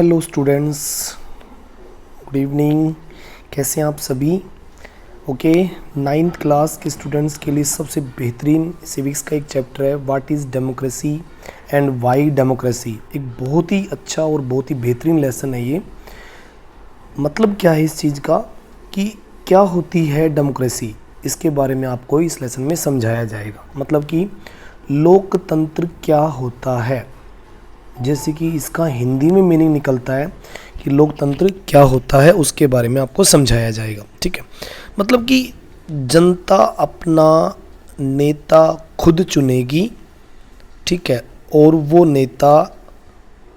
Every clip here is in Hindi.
Hello students, good evening. कैसे हैं आप सभी? ओके, नाइन्थ क्लास के स्टूडेंट्स के लिए सबसे बेहतरीन सिविक्स का एक चैप्टर है what is democracy and Y democracy. एक बहुत ही अच्छा और बहुत ही बेहतरीन लेसन है ये। मतलब क्या है इस चीज़ का कि क्या होती है डेमोक्रेसी, इसके बारे में आपको इस लेसन में समझाया जाएगा। मतलब कि लोकतंत्र क्या होता है, जैसे कि इसका हिंदी में मीनिंग निकलता है कि लोकतंत्र क्या होता है, उसके बारे में आपको समझाया जाएगा। ठीक है, मतलब कि जनता अपना नेता खुद चुनेगी, ठीक है, और वो नेता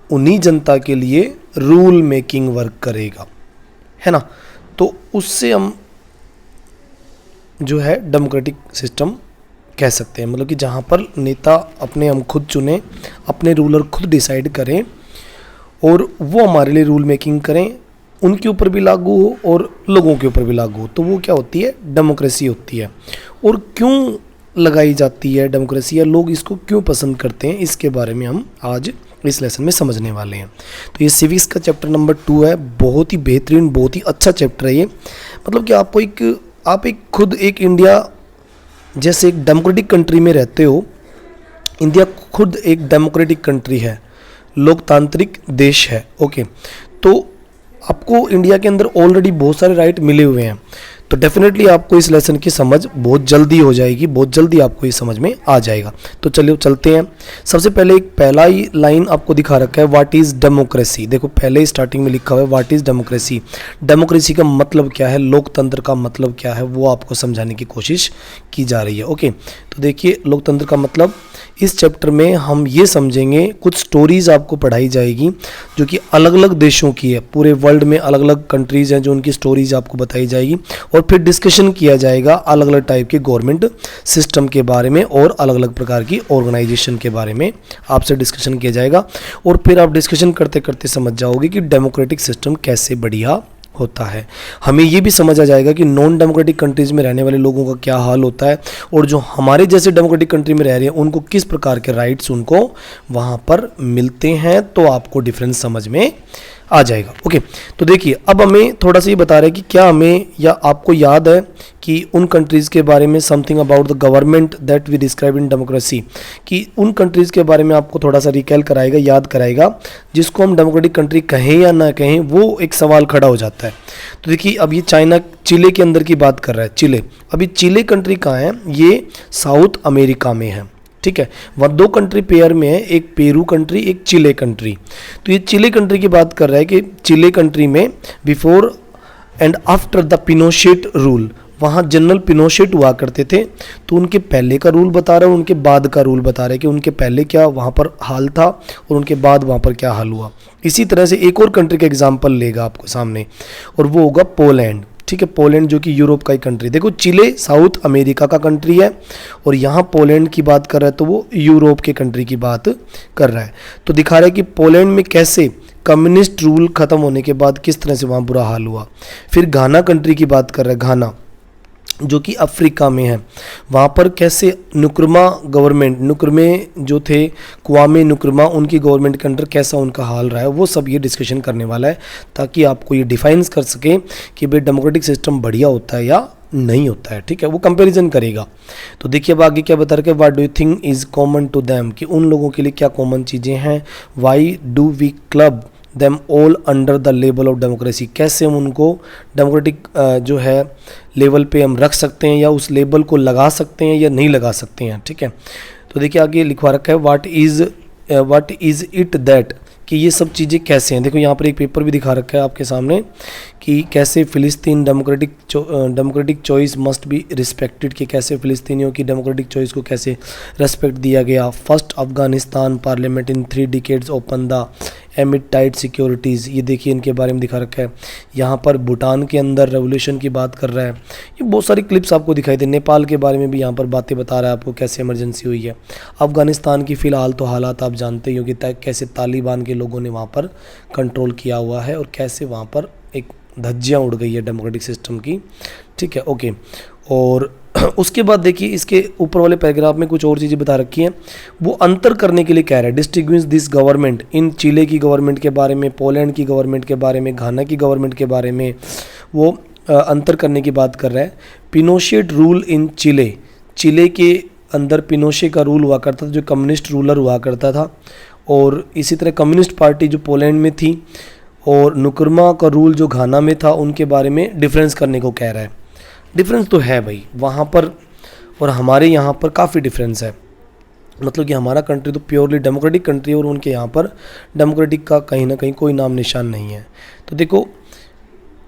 उन्हीं जनता के लिए रूल मेकिंग वर्क करेगा, है ना। तो उससे हम जो है डेमोक्रेटिक सिस्टम कह सकते हैं। मतलब कि जहाँ पर नेता अपने हम खुद चुने, अपने रूलर खुद डिसाइड करें और वो हमारे लिए रूल मेकिंग करें, उनके ऊपर भी लागू हो और लोगों के ऊपर भी लागू हो, तो वो क्या होती है, डेमोक्रेसी होती है। और क्यों लगाई जाती है डेमोक्रेसी, या लोग इसको क्यों पसंद करते हैं, इसके बारे में हम आज इस लेसन में समझने वाले हैं। तो ये सिविक्स का चैप्टर नंबर 2 है। बहुत ही बेहतरीन, बहुत ही अच्छा चैप्टर है ये। मतलब कि आप खुद एक इंडिया जैसे एक डेमोक्रेटिक कंट्री में रहते हो। इंडिया खुद एक डेमोक्रेटिक कंट्री है, लोकतांत्रिक देश है। ओके, तो आपको इंडिया के अंदर ऑलरेडी बहुत सारे राइट मिले हुए हैं, तो डेफिनेटली आपको इस लेसन की समझ बहुत जल्दी हो जाएगी, बहुत जल्दी आपको ये समझ में आ जाएगा। तो चलिए चलते हैं। सबसे पहले एक पहला ही लाइन आपको दिखा रखा है, व्हाट इज़ डेमोक्रेसी। देखो पहले ही स्टार्टिंग में लिखा हुआ है व्हाट इज़ डेमोक्रेसी। डेमोक्रेसी का मतलब क्या है, लोकतंत्र का मतलब क्या है, वो आपको समझाने की कोशिश की जा रही है। ओके, तो देखिए लोकतंत्र का मतलब इस चैप्टर में हम ये समझेंगे, कुछ स्टोरीज आपको पढ़ाई जाएगी जो कि अलग अलग देशों की है, पूरे वर्ल्ड में अलग अलग कंट्रीज़ हैं जो उनकी स्टोरीज आपको बताई जाएगी, और फिर डिस्कशन किया जाएगा अलग अलग टाइप के गवर्नमेंट सिस्टम के बारे में और अलग अलग प्रकार की ऑर्गेनाइजेशन के बारे में आपसे डिस्कशन किया जाएगा। और फिर आप डिस्कशन करते करते समझ जाओगे कि डेमोक्रेटिक सिस्टम कैसे बढ़िया होता है। हमें ये भी समझ आ जाएगा कि नॉन डेमोक्रेटिक कंट्रीज में रहने वाले लोगों का क्या हाल होता है, और जो हमारे जैसे डेमोक्रेटिक कंट्री में रह रहे हैं उनको किस प्रकार के राइट्स उनको वहाँ पर मिलते हैं। तो आपको डिफरेंस समझ में आ जाएगा। ओके, तो देखिए अब हमें थोड़ा सा ये बता रहे हैं कि क्या हमें या आपको याद है कि उन कंट्रीज़ के बारे में something about the government that we describe in democracy, कि उन कंट्रीज़ के बारे में आपको थोड़ा सा रिकैल कराएगा, याद कराएगा, जिसको हम डेमोक्रेटिक कंट्री कहें या ना कहें, वो एक सवाल खड़ा हो जाता है। तो देखिए अब ये चिले के अंदर की बात कर रहा है। चिले, अभी चिले कंट्री कहाँ है, ये साउथ अमेरिका में है। ठीक है, वह दो कंट्री पेयर में है, एक पेरू कंट्री, एक चिले कंट्री। तो ये चिले कंट्री की बात कर रहा है कि चिले कंट्री में before and after the Pinochet rule, वहाँ जनरल पिनोशेट हुआ करते थे। तो उनके पहले का रूल बता रहा है, उनके बाद का रूल बता रहा है कि उनके पहले क्या वहाँ पर हाल था और उनके बाद वहाँ पर क्या हाल हुआ। इसी तरह से एक और कंट्री का एग्जाम्पल लेगा आपको सामने, और वो होगा पोलैंड। ठीक है, पोलैंड जो कि यूरोप का ही कंट्री। देखो चिले साउथ अमेरिका का कंट्री है और यहाँ पोलैंड की बात कर रहा है, तो वो यूरोप के कंट्री की बात कर रहा है। तो दिखा रहा है कि पोलैंड में कैसे कम्युनिस्ट रूल खत्म होने के बाद किस तरह से वहाँ बुरा हाल हुआ। फिर घाना कंट्री की बात कर रहा है, घाना जो कि अफ्रीका में है, वहाँ पर कैसे नुक्रमा गवर्नमेंट, नुक्रमे जो थे क्वामे नुक्रमा, उनकी गवर्नमेंट के अंदर कैसा उनका हाल रहा है, वो सब ये डिस्कशन करने वाला है, ताकि आपको ये डिफाइंस कर सके कि भाई डेमोक्रेटिक सिस्टम बढ़िया होता है या नहीं होता है। ठीक है, वो कंपैरिजन करेगा। तो देखिए अब आगे क्या बता रहे हैं, what do you think is common to them, कि उन लोगों के लिए क्या कॉमन चीज़ें हैं। Why do we club them all under the level of democracy, कैसे हम उनको डेमोक्रेटिक जो है लेवल पे हम रख सकते हैं, या उस लेबल को लगा सकते हैं या नहीं लगा सकते हैं। ठीक है, तो देखिए आगे लिखवा रखा है व्हाट इज़ इट दैट, कि ये सब चीज़ें कैसे हैं। देखो यहाँ पर एक पेपर भी दिखा रखा है आपके सामने कि कैसे फ़िलिस्तीन democratic choice must be respected, कि कैसे फ़िलिस्तीनियों की डेमोक्रेटिक चॉइस को कैसे रेस्पेक्ट दिया गया। First Afghanistan parliament in 3 decades open the एमिड tight securities, ये देखिए इनके बारे में दिखा रखा है। यहाँ पर भूटान के अंदर रेवोल्यूशन की बात कर रहा है। ये बहुत सारी क्लिप्स आपको दिखाई दे। नेपाल के बारे में भी यहाँ पर बातें बता रहा है आपको, कैसे इमरजेंसी हुई है। अफगानिस्तान की फ़िलहाल तो हालात आप जानते ही हो कि कैसे तालिबान के लोगों ने वहाँ पर कंट्रोल किया हुआ है और कैसे वहाँ पर एक धज्जियाँ उड़ गई है डेमोक्रेटिक सिस्टम की। ठीक है, ओके, और उसके बाद देखिए इसके ऊपर वाले पैराग्राफ में कुछ और चीज़ें बता रखी हैं, वो अंतर करने के लिए कह रहा है। डिस्टिंग्विश दिस गवर्नमेंट इन चिले की गवर्नमेंट के बारे में, पोलैंड की गवर्नमेंट के बारे में, घाना की गवर्नमेंट के बारे में वो अंतर करने की बात कर रहा है। पिनोशेट रूल इन चिले, चिले के अंदर पिनोशे का रूल हुआ करता था, जो कम्युनिस्ट रूलर हुआ करता था। और इसी तरह कम्युनिस्ट पार्टी जो पोलैंड में थी, और नुकुरमा का रूल जो घाना में था, उनके बारे में डिफरेंस करने को कह रहा है। डिफरेंस तो है भाई वहाँ पर और हमारे यहाँ पर काफ़ी डिफरेंस है। मतलब कि हमारा कंट्री तो प्योरली डेमोक्रेटिक कंट्री है और उनके यहाँ पर डेमोक्रेटिक का कहीं ना कहीं कोई नाम निशान नहीं है। तो देखो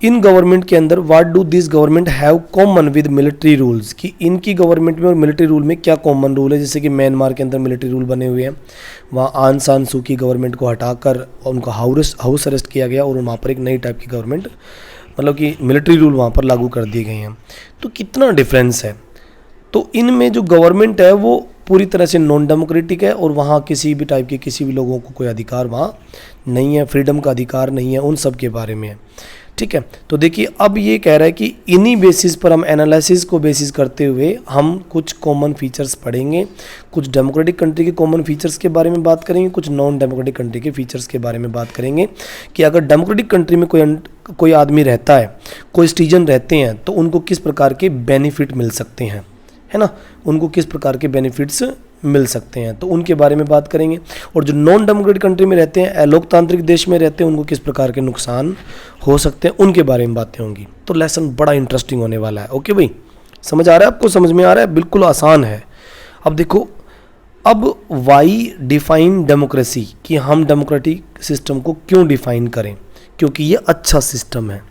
इन गवर्नमेंट के अंदर what do this government have common with military rules, कि इनकी गवर्नमेंट में और मिलिट्री रूल में क्या कॉमन रूल है। जैसे कि म्यांमार के अंदर मिलिट्री रूल बने हुए हैं, वहाँ आन सान सू की गवर्नमेंट को हटाकर उनको हाउस अरेस्ट किया गया और वहाँ पर एक नई टाइप की गवर्नमेंट, मतलब कि मिलिट्री रूल वहाँ पर लागू कर दिए गए हैं। तो कितना डिफरेंस है। तो इनमें जो गवर्नमेंट है वो पूरी तरह से नॉन डेमोक्रेटिक है और वहाँ किसी भी टाइप के किसी भी लोगों को कोई अधिकार वहाँ नहीं है, फ्रीडम का अधिकार नहीं है, उन सब के बारे में है। ठीक है, तो देखिए अब ये कह रहा है कि इन्हीं बेसिस पर हम एनालिसिस को बेसिस करते हुए हम कुछ कॉमन फीचर्स पढ़ेंगे, कुछ डेमोक्रेटिक कंट्री के कॉमन फीचर्स के बारे में बात करेंगे, कुछ नॉन डेमोक्रेटिक कंट्री के फीचर्स के बारे में बात करेंगे कि अगर डेमोक्रेटिक कंट्री में कोई आदमी रहता है, कोई सिटीजन रहते हैं, तो उनको किस प्रकार के बेनिफिट मिल सकते हैं, है ना, उनको किस प्रकार के बेनिफिट्स मिल सकते हैं, तो उनके बारे में बात करेंगे। और जो नॉन डेमोक्रेटिक कंट्री में रहते हैं, लोकतांत्रिक देश में रहते हैं, उनको किस प्रकार के नुकसान हो सकते हैं, उनके बारे में बातें होंगी। तो लेसन बड़ा इंटरेस्टिंग होने वाला है। ओके भाई, समझ आ रहा है आपको, समझ में आ रहा है, बिल्कुल आसान है। अब देखो, अब वाई डिफाइन डेमोक्रेसी, कि हम डेमोक्रेटिक सिस्टम को क्यों डिफाइन करें, क्योंकि ये अच्छा सिस्टम है।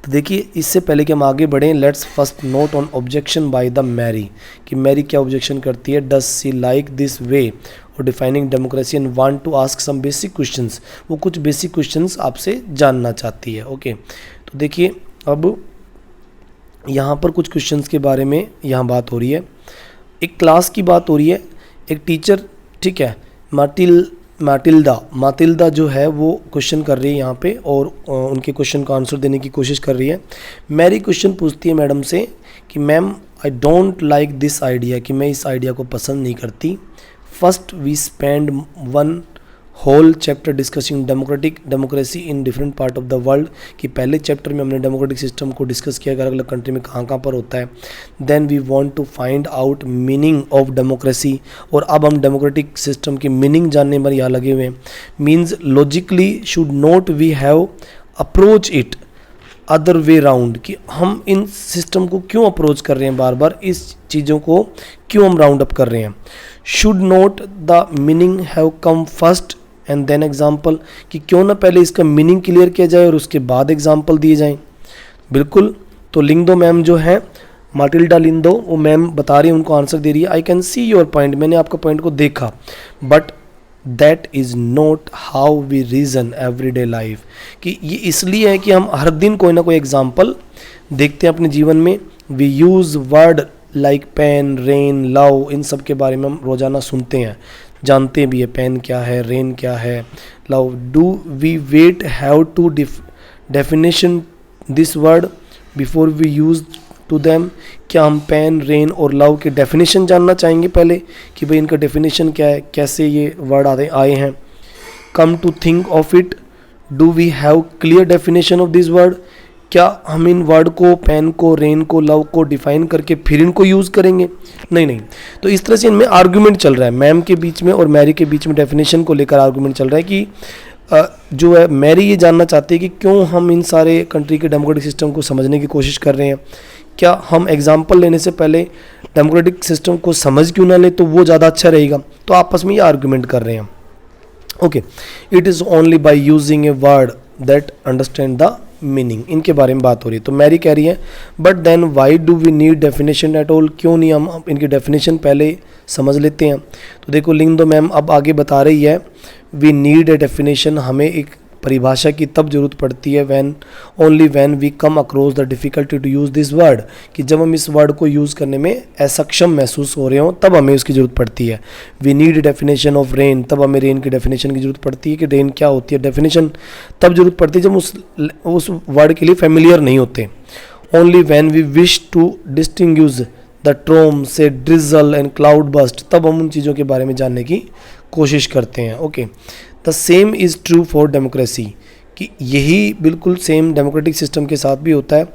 तो देखिए इससे पहले कि हम आगे बढ़ें, let's first note on objection by the Mary, कि मैरी क्या ऑब्जेक्शन करती है। Does see like this way और defining democracy and want to ask some basic questions, वो कुछ बेसिक क्वेश्चंस आपसे जानना चाहती है। ओके, तो देखिए अब यहाँ पर कुछ क्वेश्चंस के बारे में यहाँ बात हो रही है, एक क्लास की बात हो रही है, एक टीचर, ठीक है, माटिल्दा जो है वो क्वेश्चन कर रही है यहाँ पे और उनके क्वेश्चन का आंसर देने की कोशिश कर रही है। मैरी क्वेश्चन पूछती है मैडम से कि ma'am I don't like this idea, कि मैं इस आइडिया को पसंद नहीं करती। First we spend one whole chapter discussing democracy in different part of the world, कि पहले चैप्टर में हमने डेमोक्रेटिक सिस्टम को डिस्कस किया, अलग अलग कंट्री में कहाँ कहाँ पर होता है। Then we want to find out meaning of democracy, और अब हम डेमोक्रेटिक सिस्टम की मीनिंग जानने पर यहाँ लगे हुए हैं। Means logically should not we have approach it other way round, कि हम इन सिस्टम को क्यों अप्रोच कर रहे हैं, बार बार इस चीज़ों को क्यों हम राउंड अप कर रहे हैं। Should not the meaning have come first and then example, कि क्यों ना पहले इसका मीनिंग क्लियर किया जाए और उसके बाद एग्जाम्पल दिए जाएं। बिल्कुल, तो लिंगदो मैम जो है, माटिल्डा लिंगदो, वो मैम बता रही है, उनको आंसर दे रही है। I can see your point, मैंने आपका पॉइंट को देखा, but that is not how we reason everyday life, कि ये इसलिए है कि हम हर दिन कोई ना कोई एग्जाम्पल देखते हैं अपने जीवन में। We use word like pain, rain, love, इन सब के बारे में हम रोज़ाना सुनते हैं, जानते भी है पेन क्या है, रेन क्या है, love. Do we wait have to definition this word before we use to them, क्या हम पेन, रेन और लव के डेफिनेशन जानना चाहेंगे पहले, कि भाई इनका डेफिनेशन क्या है, कैसे ये वर्ड आए हैं। Come to think of it, do we have clear definition of this word, क्या हम इन वर्ड को, पेन को, रेन को, लव को डिफाइन करके फिर इनको यूज़ करेंगे, नहीं। तो इस तरह से इनमें आर्गुमेंट चल रहा है, मैम के बीच में और मैरी के बीच में डेफिनेशन को लेकर आर्गुमेंट चल रहा है। कि जो है मैरी ये जानना चाहती है कि क्यों हम इन सारे कंट्री के डेमोक्रेटिक सिस्टम को समझने की कोशिश कर रहे हैं, क्या हम एग्जाम्पल लेने से पहले डेमोक्रेटिक सिस्टम को समझ क्यों ना ले, तो वो ज़्यादा अच्छा रहेगा। तो आपस में ये आर्गुमेंट कर रहे हैं। Okay, it is only by using a word that understand the meaning, इनके बारे में बात हो रही है। तो मैरी कह रही है but then why do we need definition at all, क्यों नहीं हम इनकी डेफिनेशन पहले समझ लेते हैं। तो देखो लिंगदो मैम अब आगे बता रही है, वी नीड ए डेफिनेशन, हमें एक परिभाषा की तब जरूरत पड़ती है when only when we come across the difficulty to use this word, कि जब हम इस वर्ड को यूज़ करने में असक्षम महसूस हो रहे हों तब हमें उसकी ज़रूरत पड़ती है। We need definition of rain, तब हमें रेन की डेफिनेशन की ज़रूरत पड़ती है कि रेन क्या होती है, डेफिनेशन तब जरूरत पड़ती है जब उस वर्ड के लिए फेमिलियर नहीं होते। Only when we wish to distinguish the the storm से ड्रिजल एंड क्लाउड बस्ट, तब हम उन चीज़ों के बारे में जानने की कोशिश करते हैं। Okay, the same is true for democracy, कि यही बिल्कुल सेम डेमोक्रेटिक सिस्टम के साथ भी होता है।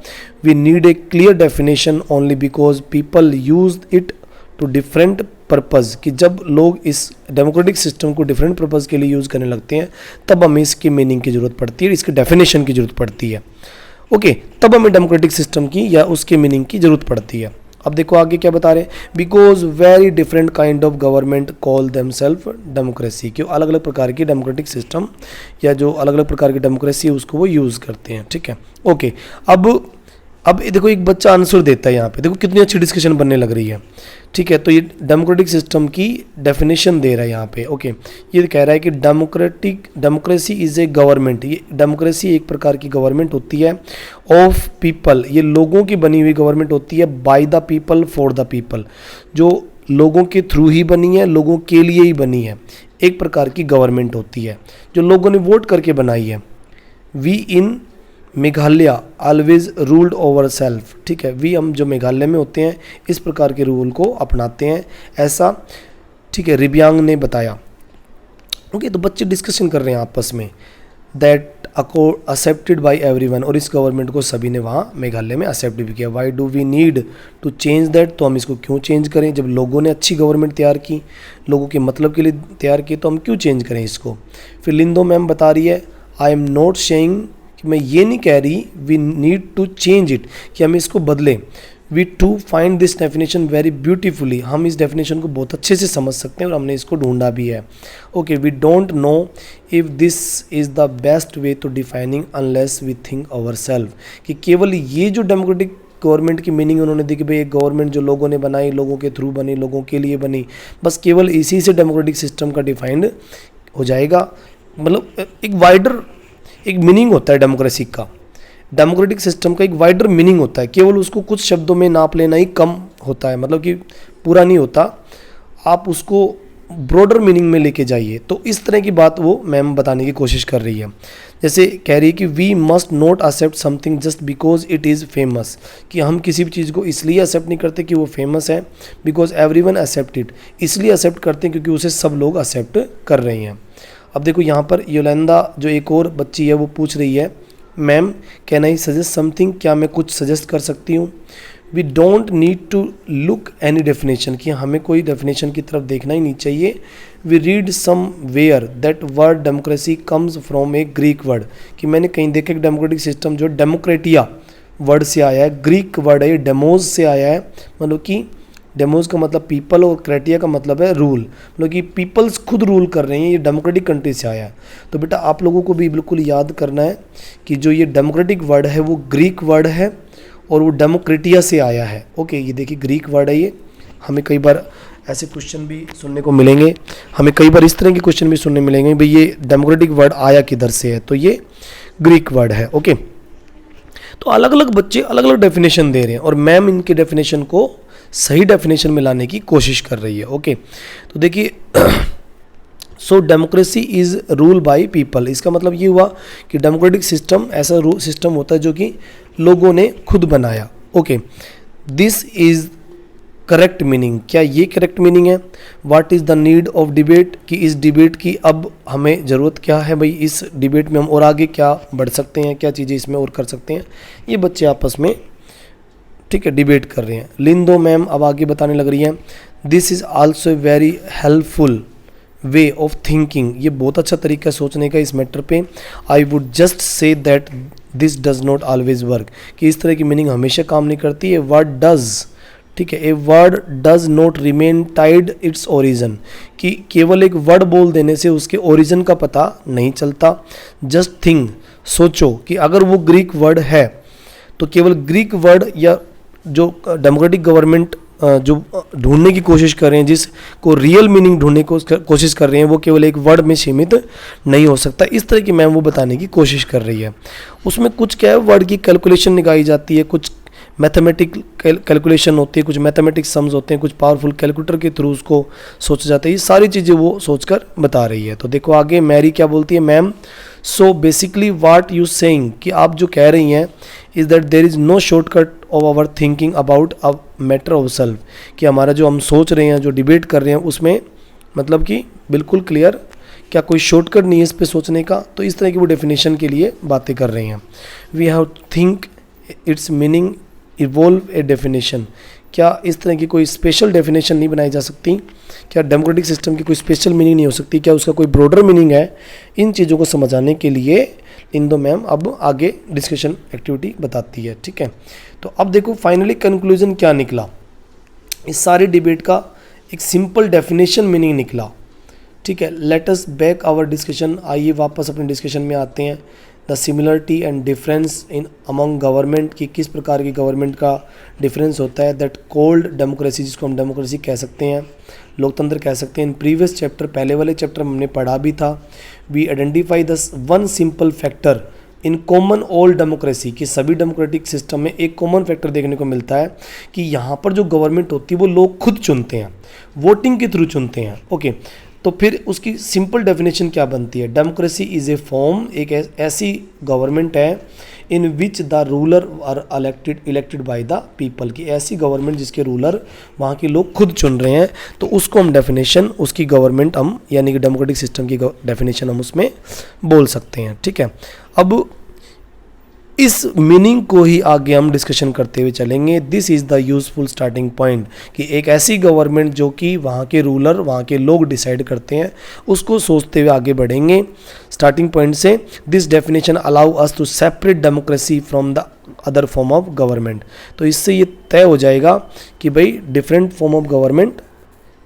We need a clear definition only because people use it to different purpose, कि जब लोग इस डेमोक्रेटिक सिस्टम को डिफरेंट पर्पज़ के लिए यूज़ करने लगते हैं तब हमें इसकी मीनिंग की ज़रूरत पड़ती है, इसकी डेफिनेशन की ज़रूरत पड़ती है। ओके, तब हमें डेमोक्रेटिक सिस्टम की या उसके मीनिंग की ज़रूरत पड़ती है। अब देखो आगे क्या बता रहे हैं, because very different kind of government call them self democracy, क्यों अलग अलग प्रकार की डेमोक्रेटिक सिस्टम या जो अलग अलग प्रकार की डेमोक्रेसी है उसको वो यूज़ करते हैं। ठीक है, ओके, अब देखो एक बच्चा आंसर देता है यहाँ पे, देखो कितनी अच्छी डिस्कशन बनने लग रही है। ठीक है, तो ये डेमोक्रेटिक सिस्टम की डेफिनेशन दे रहा है यहाँ पे। ओके, ये कह रहा है कि डेमोक्रेसी इज़ ए गवर्नमेंट, ये डेमोक्रेसी एक प्रकार की गवर्नमेंट होती है, ऑफ पीपल, ये लोगों की बनी हुई गवर्नमेंट होती है, bye the people for the people, जो लोगों के थ्रू ही बनी है, लोगों के लिए ही बनी है, एक प्रकार की गवर्नमेंट होती है जो लोगों ने वोट करके बनाई है। We in Meghalaya always ruled over self, ठीक है, हम जो मेघालय में होते हैं इस प्रकार के रूल को अपनाते हैं, ऐसा ठीक है रिबियांग ने बताया। ओके, तो बच्चे डिस्कशन कर रहे हैं आपस में, दैट एक्सेप्टेड बाय एवरीवन, और इस गवर्नमेंट को सभी ने वहाँ मेघालय में एक्सेप्ट भी किया। Why do we need to change that, तो हम इसको क्यों चेंज करें, जब लोगों ने अच्छी गवर्नमेंट तैयार की, लोगों के मतलब के लिए तैयार की, तो हम क्यों चेंज करें इसको। फिर लिंदो मैम बता रही है, आई एम नॉट सेइंग, मैं ये नहीं कह रही we need to change it, कि हम इसको बदलें, we to find this definition very beautifully, हम इस डेफिनेशन को बहुत अच्छे से समझ सकते हैं और हमने इसको ढूंढा भी है। Okay, we don't know if this is the best way to defining unless we think our self, कि केवल ये जो डेमोक्रेटिक गवर्नमेंट की मीनिंग उन्होंने दी कि भाई एक गवर्नमेंट जो लोगों ने बनाई, लोगों के थ्रू बनी, लोगों के लिए बनी, बस केवल इसी से डेमोक्रेटिक सिस्टम का डिफाइंड हो जाएगा। मतलब एक वाइडर एक मीनिंग होता है डेमोक्रेसी का, डेमोक्रेटिक सिस्टम का एक वाइडर मीनिंग होता है, केवल उसको कुछ शब्दों में नाप लेना ही कम होता है, मतलब कि पूरा नहीं होता, आप उसको ब्रॉडर मीनिंग में लेके जाइए। तो इस तरह की बात वो मैम बताने की कोशिश कर रही है। जैसे कह रही है कि we must not accept something just because it is famous, कि हम किसी भी चीज़ को इसलिए एक्सेप्ट नहीं करते कि वो फेमस है, बिकॉज एवरीवन एक्सेप्ट इट, इसलिए एक्सेप्ट करते हैं क्योंकि उसे सब लोग एक्सेप्ट कर रहे हैं। अब देखो यहाँ पर योलेंदा जो एक और बच्ची है वो पूछ रही है, ma'am can I suggest something, क्या मैं कुछ सजेस्ट कर सकती हूँ। We don't need to look any definition, कि हमें कोई डेफिनेशन की तरफ देखना ही नहीं चाहिए। We read somewhere that word democracy comes from a Greek word, कि मैंने कहीं देखा कि डेमोक्रेटिक सिस्टम जो डेमोक्रेटिया वर्ड से आया है, ग्रीक वर्ड है, डेमोज से आया है, मतलब कि डेमोज का मतलब पीपल और क्रेटिया का मतलब है रूल, मतलब कि पीपल्स खुद रूल कर रहे हैं, ये डेमोक्रेटिक कंट्री से आया है। तो बेटा आप लोगों को भी बिल्कुल याद करना है कि जो ये डेमोक्रेटिक वर्ड है वो ग्रीक वर्ड है और वो डेमोक्रेटिया से आया है। ओके, ये देखिए ग्रीक वर्ड है ये, हमें कई बार ऐसे क्वेश्चन भी सुनने को मिलेंगे, हमें कई बार इस तरह के क्वेश्चन भी सुनने मिलेंगे, भाई ये डेमोक्रेटिक वर्ड आया किधर से है, तो ये ग्रीक वर्ड है। ओके, तो अलग अलग बच्चे अलग अलग डेफिनेशन दे रहे हैं और मैम इनके डेफिनेशन को सही डेफिनेशन में लाने की कोशिश कर रही है। ओके, तो देखिए so democracy is rule by people, इसका मतलब ये हुआ कि डेमोक्रेटिक सिस्टम ऐसा सिस्टम होता है जो कि लोगों ने खुद बनाया। Okay, this is correct meaning, क्या ये करेक्ट मीनिंग है। What is the need of debate, कि इस डिबेट की अब हमें ज़रूरत क्या है, भाई इस डिबेट में हम और आगे क्या बढ़ सकते हैं, क्या चीज़ें इसमें और कर सकते हैं, ये बच्चे आपस में ठीक है डिबेट कर रहे हैं। लिंदो मैम अब आगे बताने लग रही हैं, this is also a very helpful way of thinking, ये बहुत अच्छा तरीका है सोचने का इस मैटर पे। I would just say that this does not always work, कि इस तरह की मीनिंग हमेशा काम नहीं करती है। वर्ड डज, ठीक है, a word does not remain tied its origin, कि केवल एक वर्ड बोल देने से उसके ओरिजिन का पता नहीं चलता। जस्ट थिंक, सोचो कि अगर वो ग्रीक वर्ड है तो केवल ग्रीक वर्ड या जो डेमोक्रेटिक गवर्नमेंट जो ढूंढने की कोशिश कर रहे हैं, जिसको रियल मीनिंग ढूंढने की कोशिश कर रहे हैं, वो केवल एक वर्ड में सीमित नहीं हो सकता। इस तरह की मैम वो बताने की कोशिश कर रही है। उसमें कुछ क्या है, वर्ड की कैलकुलेशन निकाली जाती है, कुछ मैथमेटिक कैलकुलेशन होती है, कुछ मैथमेटिक्स सम्स होते हैं, कुछ पावरफुल कैलकुलेटर के थ्रू उसको सोचा जाता है। ये सारी चीज़ें वो सोचकर बता रही है। तो देखो आगे मैरी क्या बोलती है, ma'am so basically what you saying, कि आप जो कह रही हैं is that there is no shortcut of our thinking about a matter of self, कि हमारा जो हम सोच रहे हैं, जो डिबेट कर रहे हैं, उसमें मतलब कि बिल्कुल क्लियर, क्या कोई शॉर्टकट नहीं है इस पे सोचने का। तो इस तरह की वो डेफिनेशन के लिए बातें कर रहे हैं। We have think its meaning evolve a definition, क्या इस तरह की कोई स्पेशल डेफिनेशन नहीं बनाई जा सकती, क्या डेमोक्रेटिक सिस्टम की कोई स्पेशल मीनिंग नहीं हो सकती, क्या उसका कोई ब्रॉडर मीनिंग है। इन चीज़ों को समझाने के लिए इंदो मैम अब आगे डिस्कशन एक्टिविटी बताती है। ठीक है, तो अब देखो फाइनली कंक्लूजन क्या निकला, इस सारी डिबेट का एक सिंपल डेफिनेशन मीनिंग निकला। ठीक है, let us back our discussion, आइए वापस अपने डिस्कशन में आते हैं। The similarity and difference in among government, की किस प्रकार की गवर्नमेंट का डिफरेंस होता है। दैट कोल्ड डेमोक्रेसी, जिसको हम डेमोक्रेसी कह सकते हैं, लोकतंत्र कह सकते हैं। इन प्रीवियस चैप्टर, पहले वाले चैप्टर में हमने पढ़ा भी था। We identify the one simple factor in common all democracy, कि सभी डेमोक्रेटिक सिस्टम में एक कॉमन फैक्टर देखने को मिलता है कि यहाँ पर जो गवर्नमेंट होती है वो लोग खुद चुनते हैं, वोटिंग के थ्रू चुनते हैं। ओके, तो फिर उसकी सिंपल डेफिनेशन क्या बनती है, डेमोक्रेसी इज़ ए फॉर्म, एक ऐसी गवर्नमेंट है in which the ruler are elected by the people, की ऐसी गवर्नमेंट जिसके रूलर वहाँ के लोग खुद चुन रहे हैं। तो उसको हम डेफिनेशन, उसकी गवर्नमेंट हम, यानी कि डेमोक्रेटिक सिस्टम की डेफिनेशन हम उसमें बोल सकते हैं। ठीक है, अब इस मीनिंग को ही आगे हम डिस्कशन करते हुए चलेंगे। This is the useful starting point, कि एक ऐसी गवर्नमेंट जो कि वहाँ के रूलर, वहाँ के लोग डिसाइड करते हैं, उसको सोचते हुए आगे बढ़ेंगे स्टार्टिंग पॉइंट से। This definition allow us to separate democracy from the other form of government, तो इससे ये तय हो जाएगा कि भाई डिफरेंट फॉर्म ऑफ गवर्नमेंट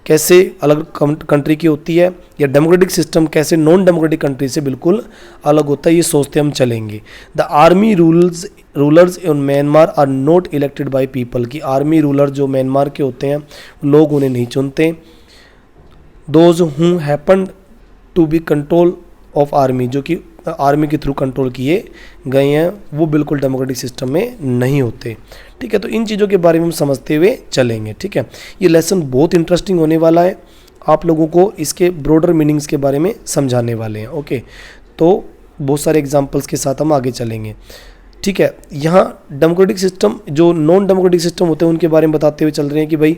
कैसे अलग कंट्री की होती है, या डेमोक्रेटिक सिस्टम कैसे नॉन डेमोक्रेटिक कंट्री से बिल्कुल अलग होता है, ये सोचते हम चलेंगे। The army rulers in Myanmar are not elected by people, की आर्मी रूलर जो म्यांमार के होते हैं लोग उन्हें नहीं चुनते। Those who happen to be control of army, जो कि आर्मी के थ्रू कंट्रोल किए गए हैं, वो बिल्कुल डेमोक्रेटिक सिस्टम में नहीं होते। ठीक है, तो इन चीज़ों के बारे में हम समझते हुए चलेंगे। ठीक है, ये लेसन बहुत इंटरेस्टिंग होने वाला है, आप लोगों को इसके ब्रॉडर मीनिंग्स के बारे में समझाने वाले हैं। ओके, तो बहुत सारे एग्जांपल्स के साथ हम आगे चलेंगे। ठीक है, यहाँ डेमोक्रेटिक सिस्टम, जो नॉन डेमोक्रेटिक सिस्टम होते हैं उनके बारे में बताते हुए चल रहे हैं कि भाई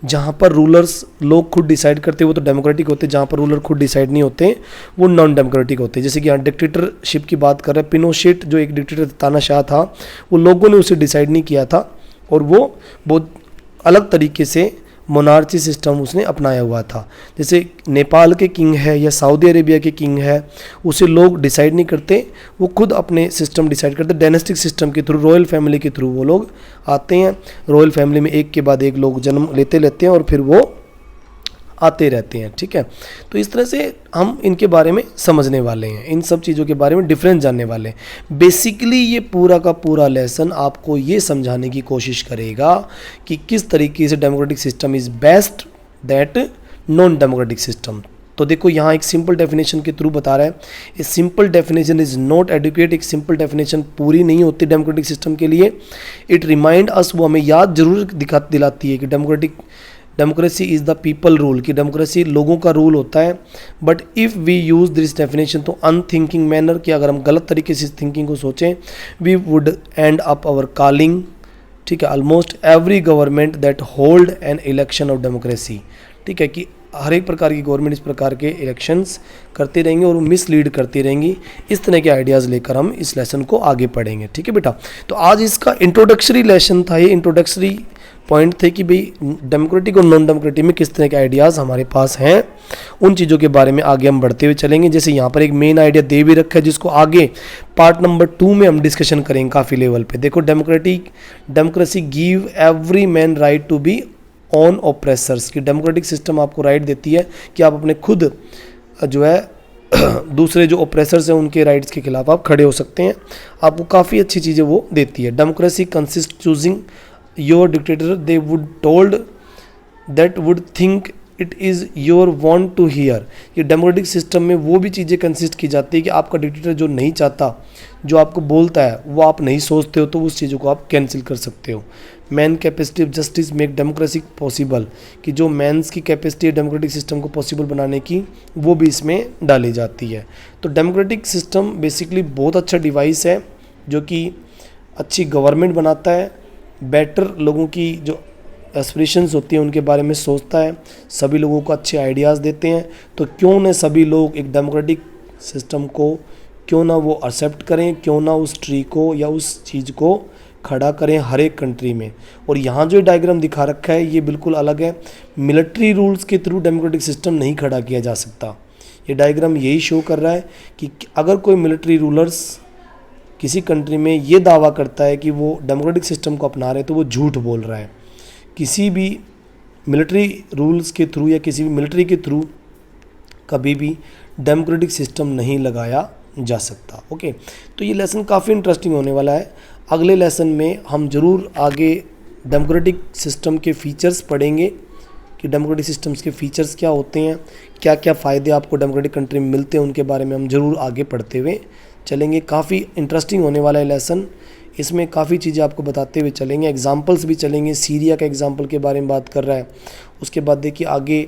जहाँ पर रूलर्स लोग खुद डिसाइड करते हैं वो तो डेमोक्रेटिक होते हैं, जहाँ पर रूलर खुद डिसाइड नहीं होते वो नॉन डेमोक्रेटिक होते हैं। जैसे कि यहाँ डिक्टेटरशिप की बात कर रहे हैं, पिनोशेट जो एक डिक्टेटर तानाशाह था, वो लोगों ने उसे डिसाइड नहीं किया था और वो बहुत अलग तरीके से मोनार्ची सिस्टम उसने अपनाया हुआ था। जैसे नेपाल के किंग है या सऊदी अरेबिया के किंग है, उसे लोग डिसाइड नहीं करते, वो खुद अपने सिस्टम डिसाइड करते। डायनेस्टिक सिस्टम के थ्रू, रॉयल फैमिली के थ्रू वो लोग आते हैं, रॉयल फैमिली में एक के बाद एक लोग जन्म लेते हैं और फिर वो आते रहते हैं। ठीक है, तो इस तरह से हम इनके बारे में समझने वाले हैं, इन सब चीज़ों के बारे में डिफरेंस जानने वाले हैं। बेसिकली ये पूरा का पूरा लेसन आपको ये समझाने की कोशिश करेगा कि किस तरीके से democratic system is best that non democratic system. तो देखो यहाँ एक सिंपल डेफिनेशन के थ्रू बता रहा है, a simple definition is not adequate. एक सिंपल डेफिनेशन पूरी नहीं होती डेमोक्रेटिक सिस्टम के लिए। इट रिमाइंड अस, वो हमें याद जरूर दिलाती है कि democracy is the people rule, की डेमोक्रेसी लोगों का रूल होता है। But if we use this definition to unthinking manner, कि अगर हम गलत तरीके से इस थिंकिंग को सोचें, we would end up our calling, ठीक है, almost every government that hold an election of democracy. ठीक है, कि हर एक प्रकार की गवर्नमेंट इस प्रकार के इलेक्शंस करते रहेंगे और मिसलीड करती रहेंगी। इस तरह के आइडियाज़ लेकर हम इस लेसन को आगे पढ़ेंगे। ठीक है बेटा, तो आज इसका इंट्रोडक्टरी लेसन था, ये इंट्रोडक्टरी पॉइंट थे कि भाई डेमोक्रेटिक और नॉन डेमोक्रेटिक में किस तरह के आइडियाज़ हमारे पास हैं, उन चीज़ों के बारे में आगे हम बढ़ते हुए चलेंगे। जैसे यहाँ पर एक मेन आइडिया दे भी रखा है, जिसको आगे पार्ट नंबर 2 में हम डिस्कशन करेंगे काफ़ी लेवल पे। देखो, democracy give every man right to be on oppressors, की डेमोक्रेटिक सिस्टम आपको राइट देती है कि आप अपने खुद जो है दूसरे जो ऑप्रेसर्स हैं उनके राइट्स के खिलाफ आप खड़े हो सकते हैं, आपको काफ़ी अच्छी चीज़ें वो देती है। Democracy consist choosing your dictator, they would told that would think it is your want to hear. ये डेमोक्रेटिक सिस्टम में वो भी चीज़ें कंसिस्ट की जाती है कि आपका डिक्टेटर जो नहीं चाहता, जो आपको बोलता है वो आप नहीं सोचते हो, तो उस चीज़ों को आप कैंसिल कर सकते हो। Man capacity of justice make democracy possible, कि जो मैंस की कैपेसिटी है डेमोक्रेटिक सिस्टम को पॉसिबल बनाने की, वो भी इसमें डाली जाती है। तो डेमोक्रेटिक सिस्टम बेसिकली बहुत अच्छा डिवाइस है जो कि अच्छी गवर्नमेंट बनाता है, बेटर लोगों की जो एस्पिरेशंस होती हैं उनके बारे में सोचता है, सभी लोगों को अच्छे आइडियाज़ देते हैं। तो क्यों न सभी लोग एक डेमोक्रेटिक सिस्टम को क्यों ना वो एक्सेप्ट करें, क्यों ना उस ट्री को या उस चीज़ को खड़ा करें हर एक कंट्री में। और यहाँ जो डायग्राम दिखा रखा है ये बिल्कुल अलग है। मिलिट्री रूल्स के थ्रू डेमोक्रेटिक सिस्टम नहीं खड़ा किया जा सकता। ये डायग्राम यही शो कर रहा है कि अगर कोई मिलिट्री रूलर्स किसी कंट्री में ये दावा करता है कि वो डेमोक्रेटिक सिस्टम को अपना रहे हैं, तो वो झूठ बोल रहा है। किसी भी मिलिट्री रूल्स के थ्रू या किसी भी मिलिट्री के थ्रू कभी भी डेमोक्रेटिक सिस्टम नहीं लगाया जा सकता। ओके, तो ये लेसन काफ़ी इंटरेस्टिंग होने वाला है। अगले लेसन में हम ज़रूर आगे डेमोक्रेटिक सिस्टम के फीचर्स पढ़ेंगे कि डेमोक्रेटिक सिस्टम्स के फीचर्स क्या होते हैं, क्या क्या फ़ायदे आपको डेमोक्रेटिक कंट्री में मिलते हैं, उनके बारे में हम ज़रूर आगे पढ़ते हुए चलेंगे। काफ़ी इंटरेस्टिंग होने वाला है लेसन। इसमें काफ़ी चीज़ें आपको बताते हुए चलेंगे, एग्जाम्पल्स भी चलेंगे। सीरिया का एग्जाम्पल के बारे में बात कर रहा है। उसके बाद देखिए आगे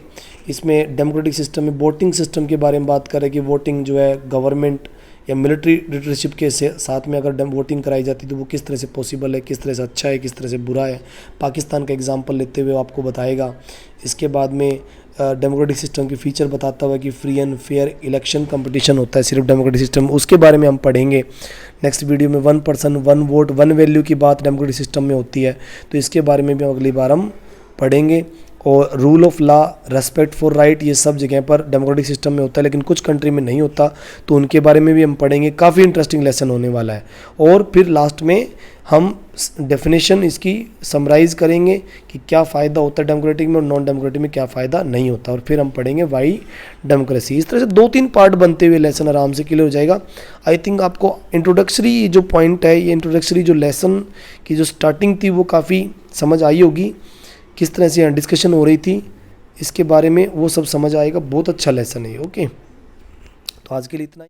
इसमें डेमोक्रेटिक सिस्टम में वोटिंग सिस्टम के बारे में बात कर रहे हैं कि वोटिंग जो है गवर्नमेंट या मिलिट्री डिक्टेटरशिप के साथ में अगर वोटिंग कराई जाती है तो वो किस तरह से पॉसिबल है, किस तरह से अच्छा है, किस तरह से बुरा है। पाकिस्तान का एग्जाम्पल लेते हुए आपको बताएगा। इसके बाद में डेमोक्रेटिक सिस्टम के फीचर बताता हुआ कि free and fair election competition होता है सिर्फ डेमोक्रेटिक सिस्टम, उसके बारे में हम पढ़ेंगे नेक्स्ट वीडियो में। 1 पर्सन 1 वोट 1 वैल्यू की बात डेमोक्रेटिक सिस्टम में होती है, तो इसके बारे में भी अगली बार हम पढ़ेंगे। और rule of law, respect for right, ये सब जगह पर डेमोक्रेटिक सिस्टम में होता है, लेकिन कुछ कंट्री में नहीं होता, तो उनके बारे में भी हम पढ़ेंगे। काफ़ी इंटरेस्टिंग लेसन होने वाला है। और फिर लास्ट में हम डेफिनेशन इसकी समराइज़ करेंगे कि क्या फ़ायदा होता है डेमोक्रेटिक में और नॉन डेमोक्रेटिक में क्या फ़ायदा नहीं होता, और फिर हम पढ़ेंगे वाई डेमोक्रेसी। इस तरह से 2-3 पार्ट बनते हुए लेसन आराम से क्लियर हो जाएगा। आई थिंक आपको इंट्रोडक्टरी जो पॉइंट है, ये इंट्रोडक्टरी जो लेसन की जो स्टार्टिंग थी वो काफ़ी समझ आई होगी, किस तरह से यहाँ डिस्कशन हो रही थी इसके बारे में, वो सब समझ आएगा। बहुत अच्छा लेसन है। ओके, तो आज के लिए इतना ही।